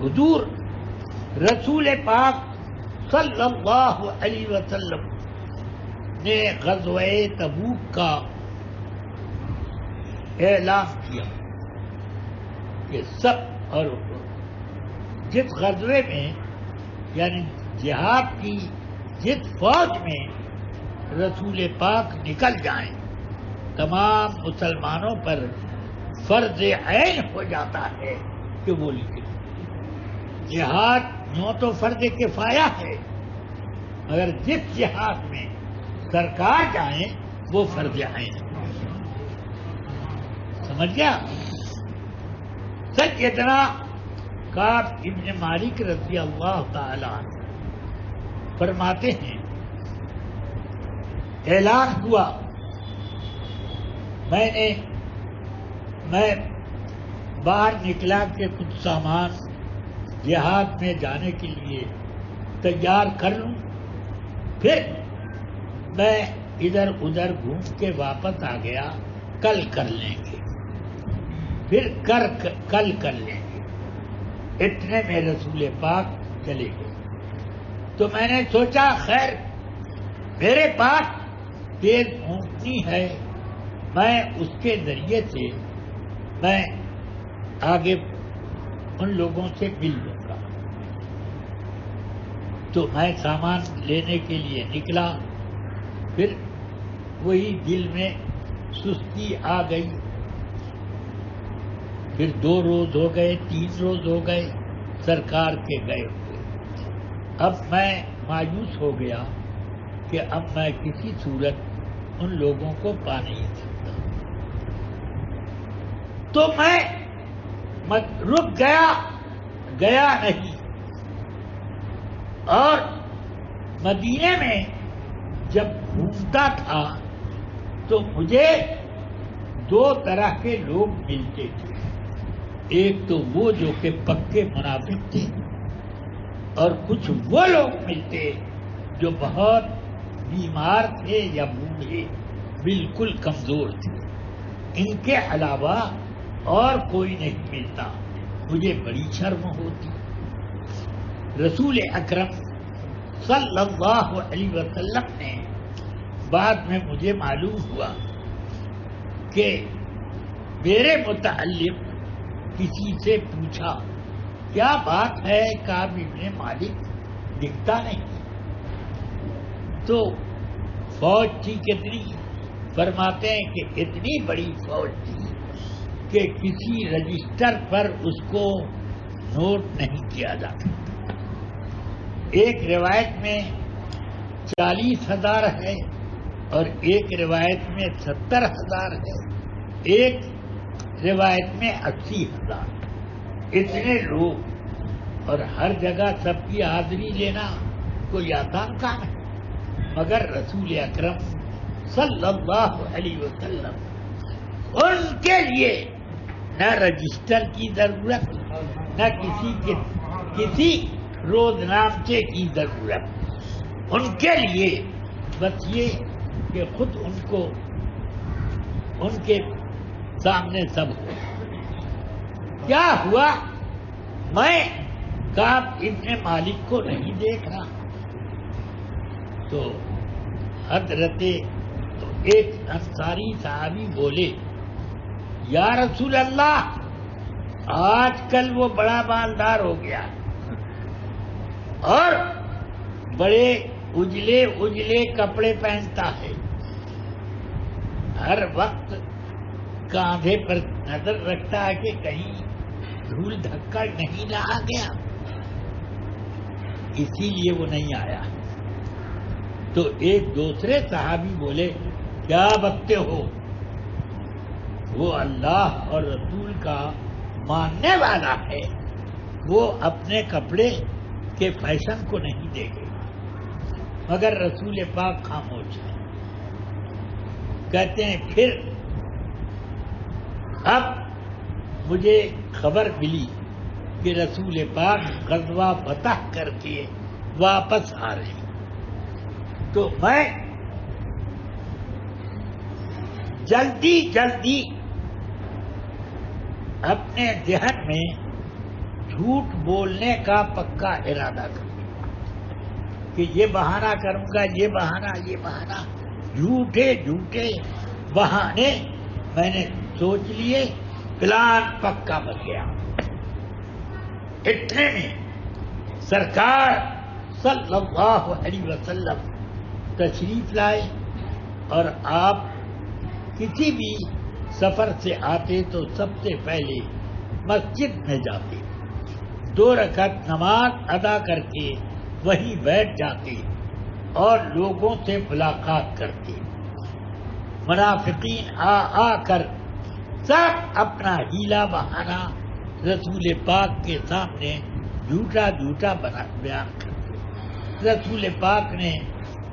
حضور رسول پاک صلی اللہ علیہ وسلم نے غزوہ تبوک کا اعلان کیا کہ سب، اور جس غزوے میں یعنی جہاد کی جس فوج میں رسول پاک نکل جائیں تمام مسلمانوں پر فرض عین ہو جاتا ہے کہ وہ نکلے۔ جہاد یوں تو فرض کفایہ ہے، مگر جس جہاد میں سرکار جائیں وہ فرض عین ہے۔ سمجھ گیا؟ سیدنا کعب ابن مالک رضی اللہ تعالی عنہ فرماتے ہیں اعلان ہوا، میں باہر نکلا کہ کچھ سامان جہاد میں جانے کے لیے تیار کر لوں، پھر میں ادھر ادھر گھوم کے واپس آ گیا، کل کر لیں گے، پھر کل کر لیں گے۔ اتنے میں رسول پاک چلے گئے تو میں نے سوچا خیر میرے پاس تیز اونٹنی ہے، میں اس کے ذریعے سے میں آگے ان لوگوں سے مل لوں گا۔ تو میں سامان لینے کے لیے نکلا، پھر وہی دل میں سستی آ گئی، پھر 2 روز ہو گئے، 3 روز ہو گئے سرکار کے گئے ہوئے۔ اب میں مایوس ہو گیا کہ اب میں کسی صورت ان لوگوں کو پا نہیں سکتا، تو میں رک گیا نہیں، اور مدینے میں جب گھومتا تھا تو مجھے 2 طرح کے لوگ ملتے تھے، ایک تو وہ جو کہ پکے منافق تھے، اور کچھ وہ لوگ ملتے جو بہت بیمار تھے یا بوڑھے بالکل کمزور تھے، ان کے علاوہ اور کوئی نہیں ملتا۔ مجھے بڑی شرم ہوتی۔ رسول اکرم صلی اللہ علیہ وسلم نے بعد میں مجھے معلوم ہوا کہ میرے متعلق کسی سے پوچھا کیا بات ہے، کعب ابن مالک دکھتا نہیں؟ تو فوج تھی کتنی؟ فرماتے ہیں کہ اتنی بڑی فوج تھی کہ کسی رجسٹر پر اس کو نوٹ نہیں کیا جاتا۔ ایک روایت میں 40,000 ہے، اور ایک روایت میں 70,000 ہے، ایک روایت میں 80,000۔ اتنے لوگ، اور ہر جگہ سب کی حاضری لینا کوئی آسان کام ہے، مگر رسول اکرم صلی اللہ علیہ وسلم ان کے لیے نہ رجسٹر کی ضرورت، نہ کسی روزنامچے کی ضرورت، ان کے لیے بس یہ کہ خود ان کے سامنے سب ہو۔ کیا ہوا؟ میں کعب ابن مالک کو نہیں دیکھ رہا، تو ایک انصاری صحابی بولے یا رسول اللہ، آج کل وہ بڑا مالدار ہو گیا اور بڑے اجلے کپڑے پہنتا ہے، ہر وقت کاندھے پر نظر رکھتا ہے کہ کہیں دھول دھکڑ نہیں نہ آ گیا، اسی لیے وہ نہیں آیا۔ تو ایک دوسرے صحابی بولے کیا بکتے ہو، وہ اللہ اور رسول کا ماننے والا ہے، وہ اپنے کپڑے کے فیشن کو نہیں دیکھے گا، مگر رسول پاک خاموش ہے۔ کہتے ہیں پھر اب مجھے خبر ملی کہ رسول پاک غزوہ فتح کر کے واپس آ رہے ہیں، تو میں جلدی اپنے ذہن میں جھوٹ بولنے کا پکا ارادہ کروں کہ یہ بہانہ کروں گا، یہ بہانہ جھوٹے بہانے میں نے سوچ لیے، پلان پکا بن گیا۔ اتنے میں سرکار صلی اللہ علیہ وسلم تشریف لائے، اور آپ کسی بھی سفر سے آتے تو سب سے پہلے مسجد میں جاتے، 2 رکعت نماز ادا کر کے وہیں بیٹھ جاتے اور لوگوں سے ملاقات کرتے۔ منافقین آ کر سب اپنا ہیلا بہانہ رسول پاک کے سامنے جھوٹا بیان کرتے۔ رسول پاک نے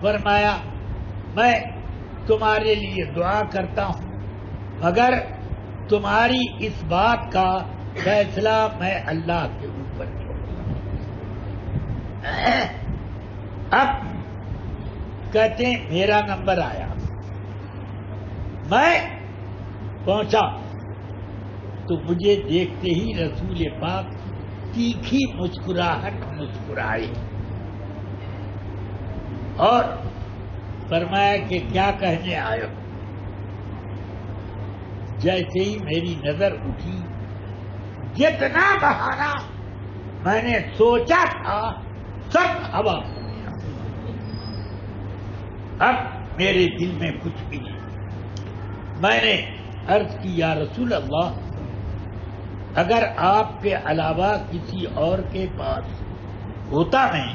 فرمایا میں تمہارے لیے دعا کرتا ہوں، مگر تمہاری اس بات کا فیصلہ میں اللہ کے اوپر چھوڑوں۔ اب کہتے ہیں میرا نمبر آیا، میں پہنچا تو مجھے دیکھتے ہی رسول پاک تیکھی مسکراہٹ مسکرائے اور فرمایا کہ کیا کہنے آئے ہو؟ جیسے ہی میری نظر اٹھی، جتنا بہانہ میں نے سوچا تھا سب ہوا ہو گیا۔ اب میرے دل میں کچھ بھی نہیں۔ میں نے عرض کی یا رسول اللہ، اگر آپ کے علاوہ کسی اور کے پاس ہوتا میں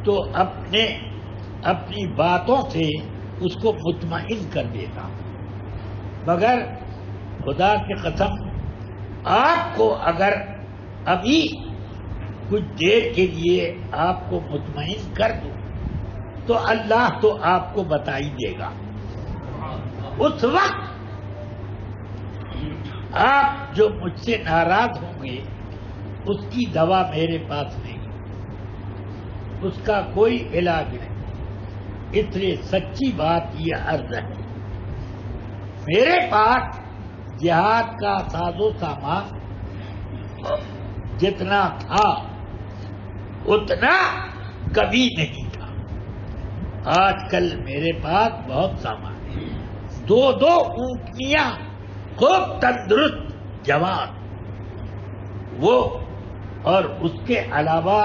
تو اپنی باتوں سے اس کو مطمئن کر دیتا، مگر خدا کی قسم آپ کو اگر ابھی کچھ دیر کے لیے آپ کو مطمئن کر دوں تو اللہ تو آپ کو بتا ہی دے گا۔ اس وقت آپ جو مجھ سے ناراض ہوں گے اس کی دوا میرے پاس نہیں، اس کا کوئی علاج نہیں۔ اس لیے سچی بات یہ عرض ہے، میرے پاس جہاد کا ساز و سامان جتنا تھا اتنا کبھی نہیں تھا۔ آج کل میرے پاس بہت سامان ہے، 2 اونٹنیاں خوب تندرست جوان، وہ اور اس کے علاوہ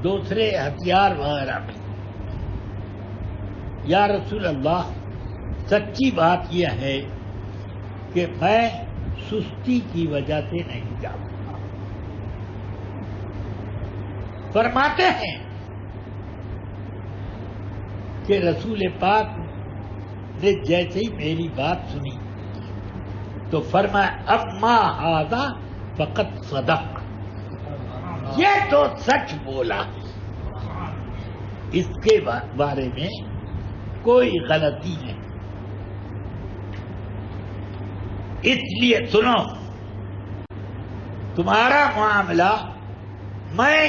دوسرے ہتھیار وغیرہ بھی۔ یا رسول اللہ، سچی بات یہ ہے کہ میں سستی کی وجہ سے نہیں جاتا۔ فرماتے ہیں کہ رسول پاک نے جیسے ہی میری بات سنی تو فرمایا اما ھذا فقط صدق، یہ تو سچ بولا، اس کے بارے میں کوئی غلطی نہیں۔ اس لیے سنو، تمہارا معاملہ میں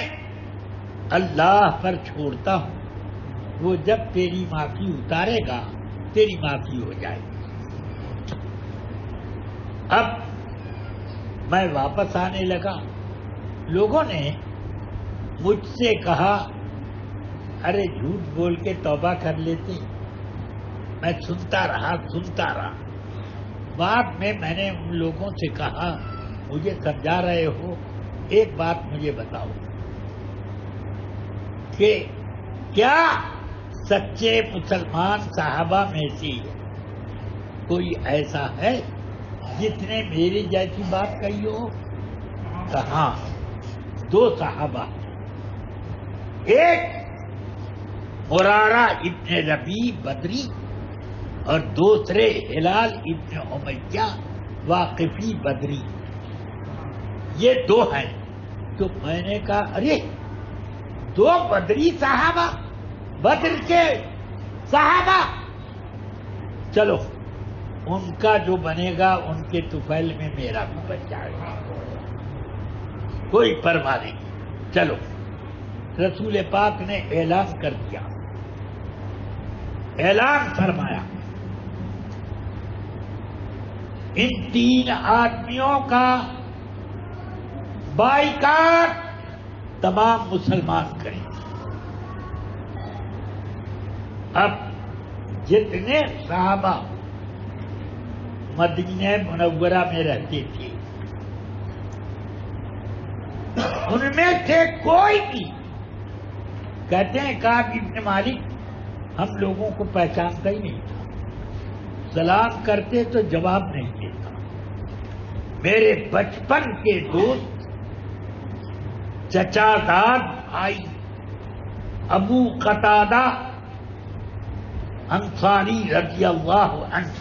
اللہ پر چھوڑتا ہوں، وہ جب تیری معافی اتارے گا تیری معافی ہو جائے گی۔ اب میں واپس آنے لگا، لوگوں نے مجھ سے کہا ارے جھوٹ بول کے توبہ کر لیتے۔ میں سنتا رہا۔ بعد میں نے ان لوگوں سے کہا مجھے سمجھا رہے ہو، ایک بات مجھے بتاؤ کہ کیا سچے مسلمان صحابہ میں سے کوئی ایسا ہے جس نے میری جیسی بات کہی ہو؟ کہاں 2 صحابہ، ایک مرارہ ابن ربیع بدری اور دوسرے ہلال ابن امیہ واقفی بدری، یہ 2 ہیں۔ تو میں نے کہا ارے 2 بدری صحابہ، بدر کے صحابہ، چلو ان کا جو بنے گا ان کے طفیل میں میرا بھی بن جائے گا، کوئی پرواہ نہیں۔ چلو، رسول پاک نے اعلان کر دیا، اعلان فرمایا ان 3 آدمیوں کا بائیکاٹ تمام مسلمان کریں. اب جتنے صحابہ مدینہ منورہ میں رہتے تھے ان میں سے کوئی بھی کہتے ہیں کعب ابن مالک ہم لوگوں کو پہچانتا ہی نہیں تھا, سلام کرتے تو جواب نہیں دیتا. میرے بچپن کے دوست چچا داد بھائی ابو قتادہ انصاری رضی اللہ عنہ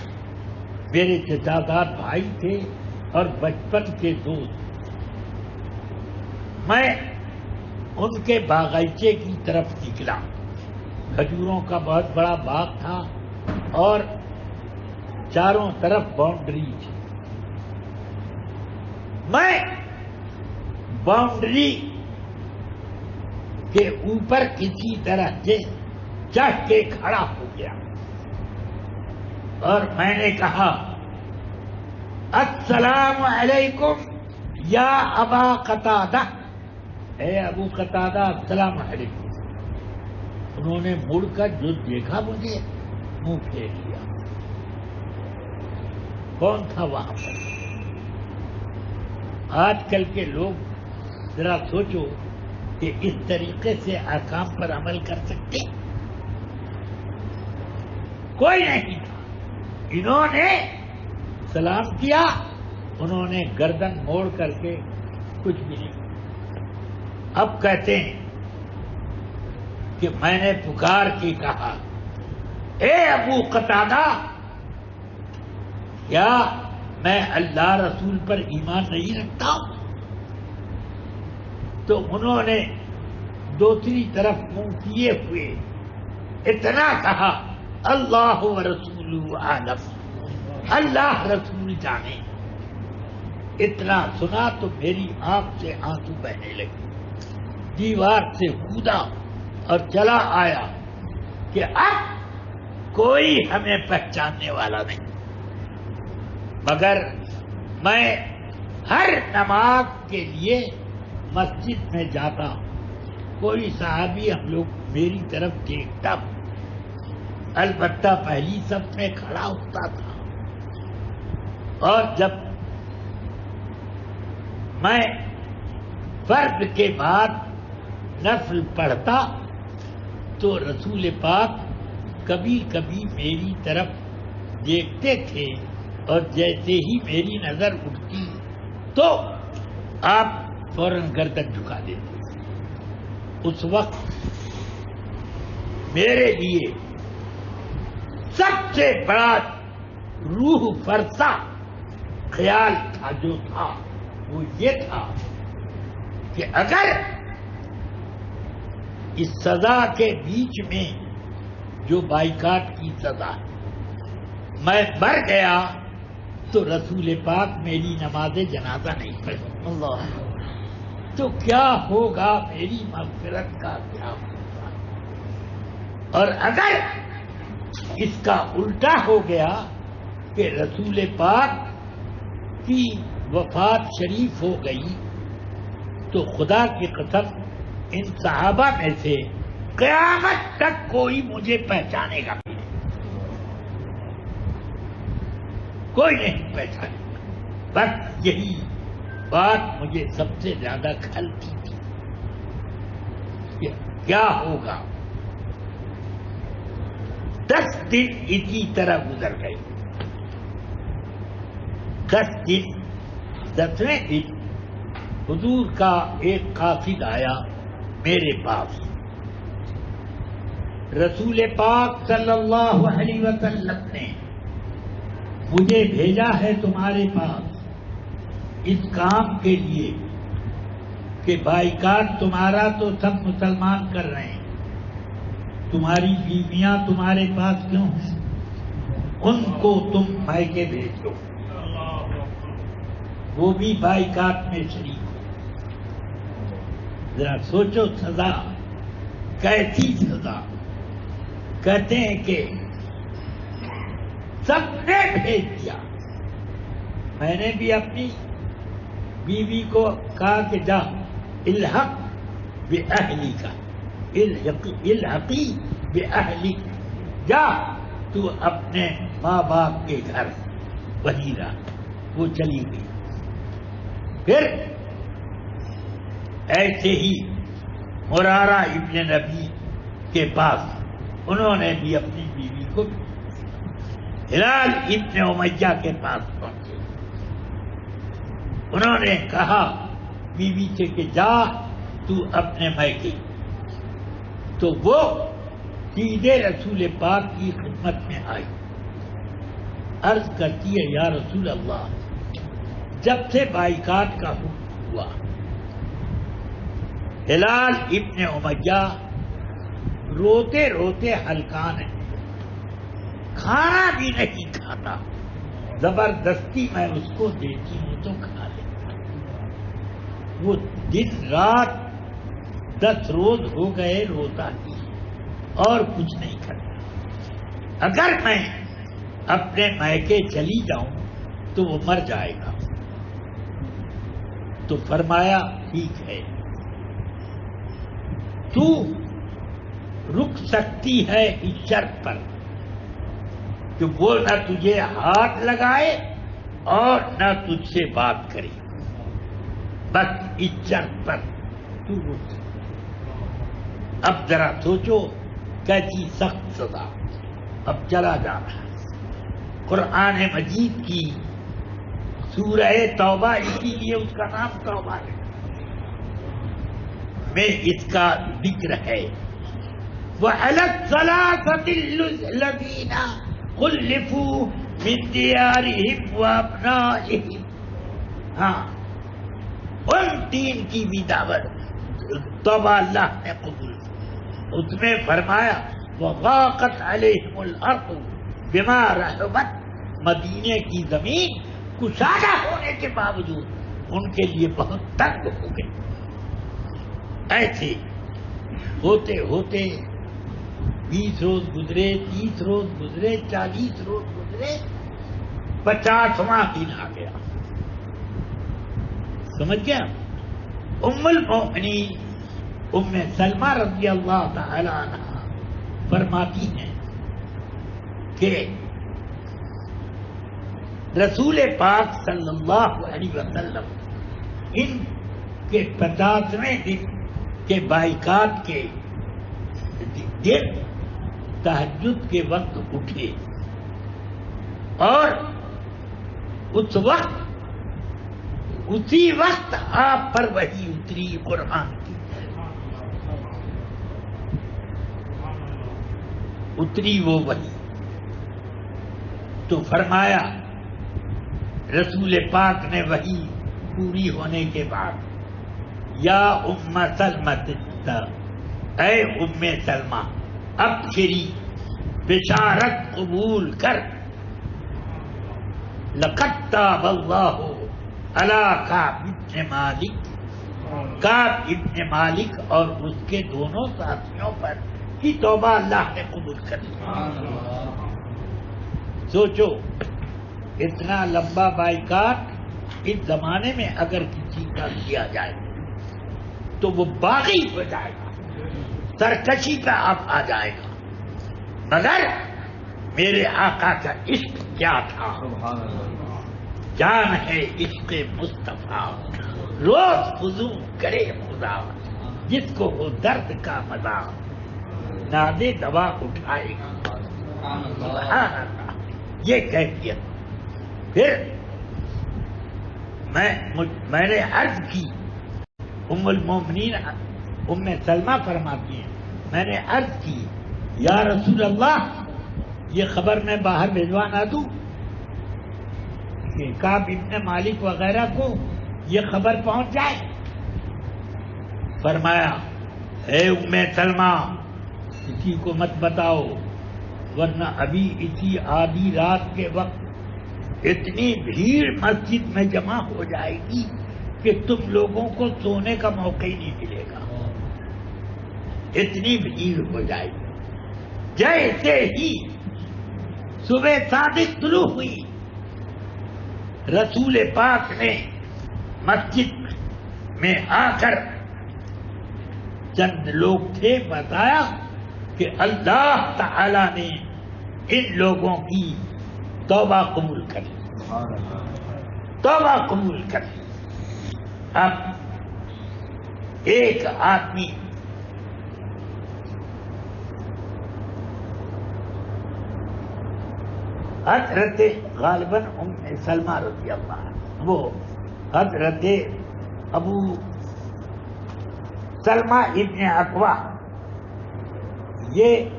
میرے چچا داد بھائی تھے اور بچپن کے دوست. میں ان کے باغیچے کی طرف نکلا. کھجوروں کا بہت بڑا باغ تھا اور چاروں طرف باؤنڈری تھی. میں باؤنڈری کے اوپر کسی طرح سے چڑھ کے کھڑا ہو گیا اور میں نے کہا السلام علیکم یا ابا قتادہ, اے ابو قتادہ السلام علیکم. انہوں نے مڑ کر جو دیکھا مجھے منہ پھیر لیا. کون تھا وہاں پر؟ آج کل کے لوگ ذرا سوچو کہ اس طریقے سے احکام پر عمل کر سکتے؟ کوئی نہیں تھا. انہوں نے سلام کیا, انہوں نے گردن موڑ کر کے کچھ بھی نہیں. اب کہتے ہیں کہ میں نے پکار کے کہا اے ابو قتادہ کیا میں اللہ رسول پر ایمان نہیں رکھتا ہوں؟ تو انہوں نے دوسری طرف منہ کیے ہوئے اتنا کہا اللہ و رسول عالم, اللہ رسول جانے. اتنا سنا تو میری آنکھ سے آنسو بہنے لگے. دیوار سے کودا اور چلا آیا کہ اب کوئی ہمیں پہچاننے والا نہیں. مگر میں ہر نماز کے لیے مسجد میں جاتا ہوں, کوئی صحابی ہم لوگ میری طرف دیکھتا ہوں, البتہ پہلی صف میں کھڑا ہوتا تھا. اور جب میں فرض کے بعد نفل پڑھتا تو رسول پاک کبھی کبھی میری طرف دیکھتے تھے اور جیسے ہی میری نظر اٹھتی تو آپ فوراً گردن جھکا دیتے. اس وقت میرے لیے سب سے بڑا روح فرسا خیال تھا جو تھا وہ یہ تھا کہ اگر اس سزا کے بیچ میں جو بائیکاٹ کی سزا ہے میں مر گیا تو رسول پاک میری نماز جنازہ نہیں پڑھے اللہ, تو کیا ہوگا, میری مغفرت کا کیا ہوگا. اور اگر اس کا الٹا ہو گیا کہ رسول پاک کی وفات شریف ہو گئی تو خدا کی قسم ان صحابہ میں سے قیامت تک کوئی مجھے پہچانے گا بھی نہیں, کوئی نہیں پہچانے گا. بس یہی بات مجھے سب سے زیادہ کھلتی تھی کہ کیا ہوگا. 10 دن اسی طرح گزر گئے. 10 دن 10ویں دن حضور کا ایک قاصد آیا میرے پاس. رسول پاک صلی اللہ علیہ وسلم نے مجھے بھیجا ہے تمہارے پاس اس کام کے لیے کہ بائیکاٹ تمہارا تو سب مسلمان کر رہے ہیں, تمہاری بیویاں تمہارے پاس کیوں ہیں, ان کو تم مائکے بھیج دو, وہ بھی بائیکاٹ میں شریک ہو. ذرا سوچو سزا کیسی سزا. کہتے ہیں کہ سب نے بھیج دیا, میں نے بھی اپنی بیوی کو کہا کہ جا الحق بأہلی کا، الحقی بأہلی، جا تو اپنے ماں باپ کے گھر وہیں رہا۔ وہ چلی گئی۔ پھر ایسے ہی مرارہ ابن نبی کے پاس انہوں نے بھی اپنی بیوی کو، ہلال ابن امیہ کے پاس پہنچے، انہوں نے کہا بیوی سے کہ جا تو اپنے میکے، تو وہ سیدھے رسول پاک کی خدمت میں آئی، عرض کرتی ہے یا رسول اللہ، جب سے بائیکاٹ کا حکم ہوا ہلال ابن امیہ روتے روتے ہلکان ہے، کھانا بھی نہیں کھاتا، زبردستی میں اس کو دیتی ہوں تو کھا لیتا، وہ دن رات 10 روز ہو گئے روتا ہی اور کچھ نہیں کرتا، اگر میں اپنے میکے چلی جاؤں تو وہ مر جائے گا۔ تو فرمایا ٹھیک ہے، تو رک سکتی ہے اس شرط پر کہ وہ نہ تجھے ہاتھ لگائے اور نہ تجھ سے بات کرے، بس اس شرط پر تو رک سکتی۔ اب ذرا سوچو کیسی سخت سزا۔ اب چلا جانا ہے قرآن مجید کی سورہ توبہ، اسی لیے اس کا نام توبہ ہے، میں اس کا ذکر ہے۔ وَعَلَى الثَّلَاثَةِ الَّذِينَ خُلِّفُوا مِن دِيَارِهِمْ وَأَبْنَائِهِمْ، ہاں ان 3 کی بھی دعوت توبہ اللہ نے قبول کی۔ اس میں فرمایا وَضَاقَتْ عَلَيْهِمُ الْأَرْضُ بِمَا رَحُبَتْ، مدینے کی زمین کشادہ ہونے کے باوجود ان کے لیے بہت تنگ ہو گئی۔ ایسے ہوتے ہوتے 20 روز گزرے، 30 روز گزرے، 40 روز گزرے، 50واں دن آ گیا۔ سمجھ گیا؟ ام المؤمنین ام سلمہ رضی اللہ تعالی عنہ فرماتی ہیں کہ رسول پاک صلی اللہ علیہ وسلم ان کے 50ویں دن کے بائیکاٹ کے دن تہجد کے وقت اٹھے، اور اسی وقت آپ پر وحی اتری قرآن کی، اتری وہ وحی، تو فرمایا رسول پاک نے وحی پوری ہونے کے بعد یا ام سلمہ، اے ام سلمہ ابشری، بشارت قبول کر، لقد تاب اللہ علی کعب ابن مالک، کعب ابن مالک اور اس کے دونوں ساتھیوں پر کی توبہ اللہ نے قبول کر لی۔ سوچو اتنا لمبا بائیکاٹ اس زمانے میں اگر کسی کا کیا جائے تو وہ باغی ہو جائے گا، سرکشی کا آپ آ جائے گا، مگر میرے آقا کا عشق کیا تھا، جان ہے عشق مصطفیٰ، روز وضو کرے خدا، جس کو ہو درد کا مزہ، نادے دوا اٹھائے گا، سبحان اللہ، یہ کیفیت۔ پھر میں نے عرض کی، ام المومنین ام سلمہ فرماتی ہیں میں نے عرض کی یا رسول اللہ یہ خبر میں باہر بھیجوا نہ دوں کہ کعب ابن مالک وغیرہ کو یہ خبر پہنچ جائے؟ فرمایا اے ام سلمہ کسی کو مت بتاؤ، ورنہ ابھی اسی آدھی رات کے وقت اتنی بھیڑ مسجد میں جمع ہو جائے گی کہ تم لوگوں کو سونے کا موقع ہی نہیں ملے گا، اتنی بھیڑ ہو جائے گی۔ جیسے ہی صبح صادق طلوع ہوئی، رسول پاک نے مسجد میں آ کر چند لوگ تھے، بتایا کہ اللہ تعالی نے ان لوگوں کی توبہ قبول کر لی، توبہ قبول کر لی۔ اب ایک آدمی حضرت غالباً ام سلمہ رضی اللہ عنہ، وہ حضرت ابو سلمہ ابن اقوا، یہ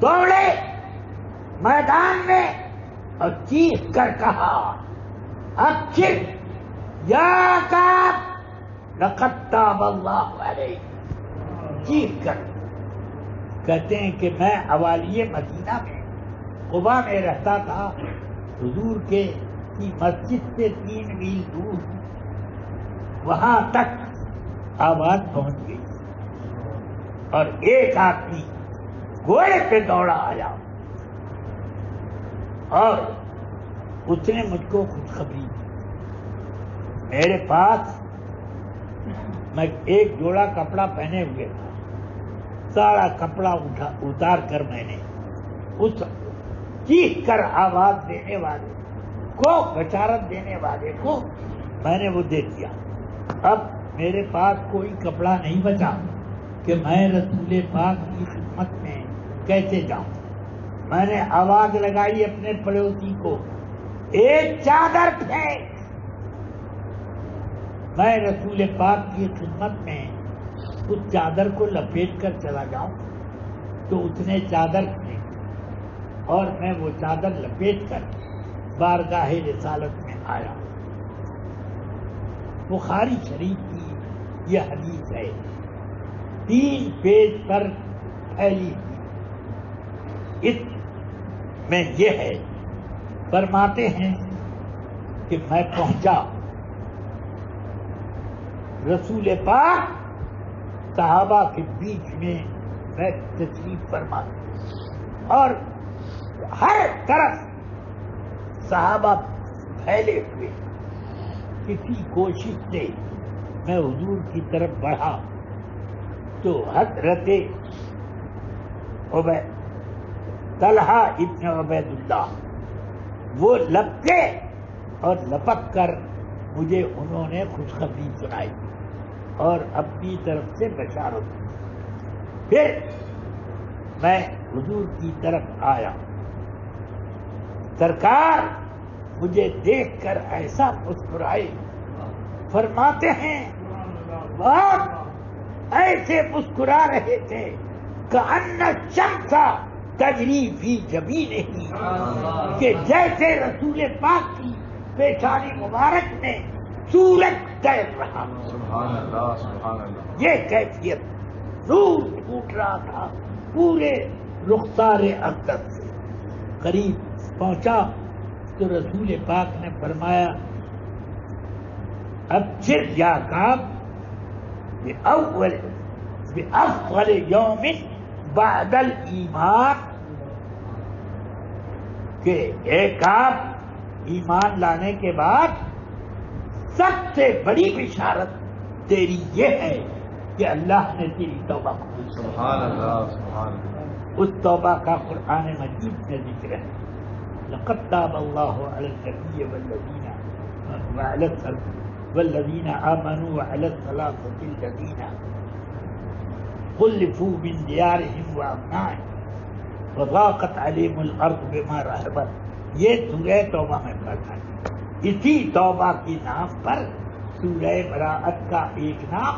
دوڑے میدان میں اور چیخ کر کہا، اب چر یا کعب لقد تاب اللہ علیہ، چیخ کر۔ کہتے ہیں کہ میں حوالی مدینہ میں قباء میں رہتا تھا، حضور کے مسجد سے 3 میل دور، وہاں تک آواز پہنچ گئی اور ایک آدمی گھوڑے پہ دوڑا آیا اور اس نے مجھ کو خوشخبری دی۔ میرے پاس میں ایک جوڑا کپڑا پہنے ہوئے تھا، سارا کپڑا اتار کر میں نے اس چیخ کر آواز دینے والے کو، بشارت دینے والے کو میں نے وہ دے دیا۔ اب میرے پاس کوئی کپڑا نہیں بچا کہ میں رسول پاک کی خدمت میں کیسے جاؤں۔ میں نے آواز لگائی اپنے پڑوسی کو، ایک چادر پھینک، میں رسول پاک کی خدمت میں اس چادر کو لپیٹ کر چلا جاؤں۔ تو اس نے چادر پھینکی اور میں وہ چادر لپیٹ کر بارگاہ رسالت میں آیا۔ بخاری شریف کی یہ حدیث ہے، 3 پیج پر پھیلی ہوئی۔ اس میں یہ ہے، فرماتے ہیں کہ میں پہنچا، رسول پاک صحابہ کے بیچ میں میں تشریف فرما اور ہر طرف صحابہ پھیلے ہوئے۔ کسی کوشش سے میں حضور کی طرف بڑھا تو حضرت طلحہ ابن عبید اللہ وہ لپکے اور لپک کر مجھے انہوں نے خوشخبری سنائی اور اپنی طرف سے بشارت دی۔ پھر میں حضور کی طرف آیا، سرکار مجھے دیکھ کر ایسا مسکرائے، فرماتے ہیں بہت ایسے مسکرا رہے تھے کأن الشمس تجری فی جبینہ، کہ جیسے رسول پاک کی پیشانی مبارک میں سورج تیر رہا۔ سبحان اللہ سبحان اللہ۔ یہ کیفیت، نور پھوٹ رہا تھا پورے رخسار اقدس سے۔ قریب پہنچا تو رسول پاک نے فرمایا، ابشر یا کعب بأفضل یوم بعد الایمان، کہ اے کعب ایمان لانے کے بعد سب سے بڑی بشارت تیری یہ ہے کہ اللہ نے تیری توبہ قبول کی۔ سبحان اللہ سبحان اللہ۔ اس توبہ کا قرآن مجید میں ذکر ہے، لقد تاب اللہ علی النبی والذین آمنوا وعلی الثلاثة الذین خلفوا من دیارہم وابنائہم وضاقت علیہم الارض بما رحبت۔ یہ سورہ توبہ میں پڑھا ہے۔ اسی توبہ کے نام پر سورہ براءت کا ایک نام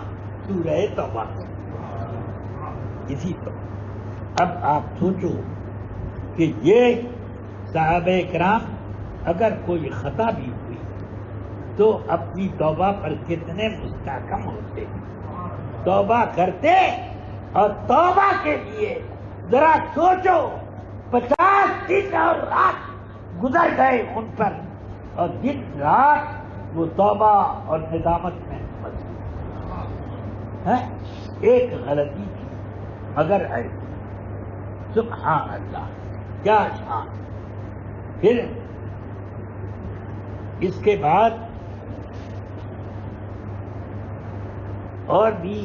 سورہ توبہ ہے، اسی توبہ۔ اب آپ سوچو کہ یہ صحابہ کرام اگر کوئی خطا بھی ہوئی تو اپنی توبہ پر کتنے مستحکم ہوتے، توبہ کرتے، اور توبہ کے لیے ذرا سوچو 50 دن اور رات گزر گئے ان پر، اور دن رات وہ توبہ اور ندامت میں ہے۔ ایک غلطی تھی مگر ہے، سبحان اللہ کیا شان۔ پھر اس کے بعد اور بھی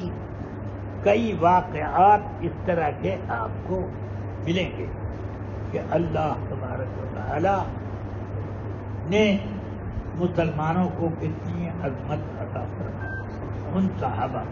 کئی واقعات اس طرح کے آپ کو ملیں گے کہ اللہ تبارک و تعالی نے مسلمانوں کو کتنی عظمت عطا فرمائی ان صحابہ